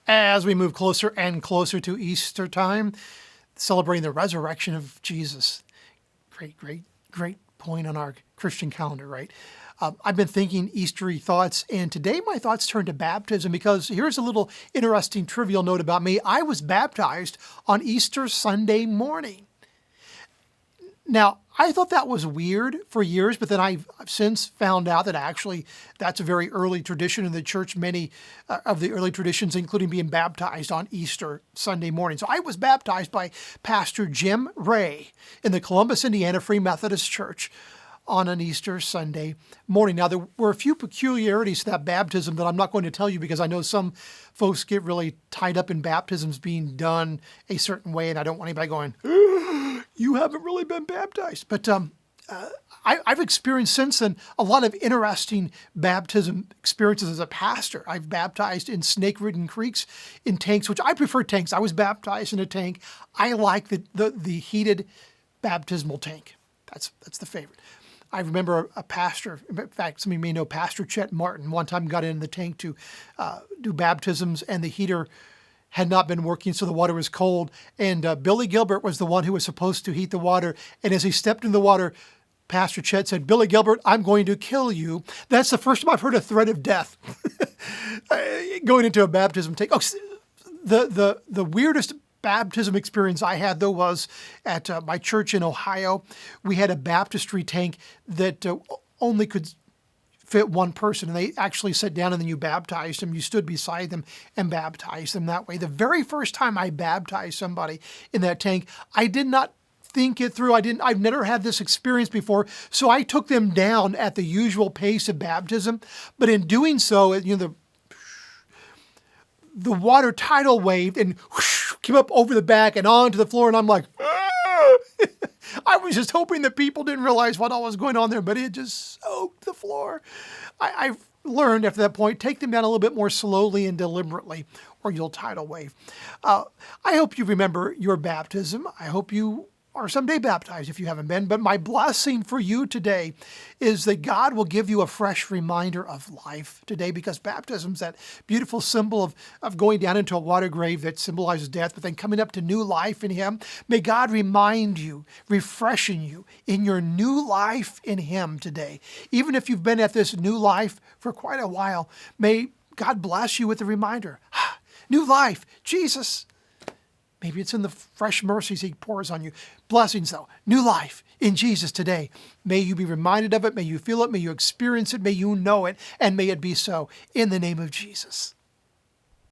As we move closer and closer to Easter time, celebrating the resurrection of Jesus. Great point on our Christian calendar, right? I've been thinking Eastery thoughts, and today my thoughts turn to baptism because here's a little interesting trivial note about me. I was baptized on Easter Sunday morning. Now, I thought that was weird for years, but then I've since found out that actually that's a very early tradition in the church. Many of the early traditions, including being baptized on Easter Sunday morning. So I was baptized by Pastor Jim Ray in the Columbus, Indiana Free Methodist Church on an Easter Sunday morning. Now, there were a few peculiarities to that baptism that I'm not going to tell you because I know some folks get really tied up in baptisms being done a certain way, and I don't want anybody going, you haven't really been baptized. But I've experienced since then a lot of interesting baptism experiences as a pastor. I've baptized in snake-ridden creeks, in tanks, which I prefer tanks. I was baptized in a tank. I like the heated baptismal tank. That's the favorite. I remember a pastor, in fact, some of you may know Pastor Chet Martin, one time got in the tank to do baptisms, and the heater had not been working, so the water was cold. And Billy Gilbert was the one who was supposed to heat the water. And as he stepped in the water, Pastor Chet said, "Billy Gilbert, I'm going to kill you." That's the first time I've heard a threat of death going into a baptism tank. Oh, the weirdest baptism experience I had, though, was at my church in Ohio. We had a baptistry tank that only could fit one person, and they actually sat down and then you baptized them. You stood beside them and baptized them that way. The very first time I baptized somebody in that tank, I did not think it through. I've never had this experience before, so I took them down at the usual pace of baptism. But in doing so, the water tidal wave and whoosh, came up over the back and onto the floor, and I'm like, ah! I was just hoping that people didn't realize what all was going on there, but it just soaked the floor. I've learned after that point, take them down a little bit more slowly and deliberately, or you'll tidal wave. I hope you remember your baptism. I hope you are someday baptized if you haven't been. But my blessing for you today is that God will give you a fresh reminder of life today, because baptism is that beautiful symbol of going down into a water grave that symbolizes death, but then coming up to new life in Him. May God remind you, refreshing you in your new life in Him today. Even if you've been at this new life for quite a while, may God bless you with the reminder. New life, Jesus. Maybe it's in the fresh mercies He pours on you. Blessings, though. New life in Jesus today. May you be reminded of it. May you feel it. May you experience it. May you know it. And may it be so in the name of Jesus.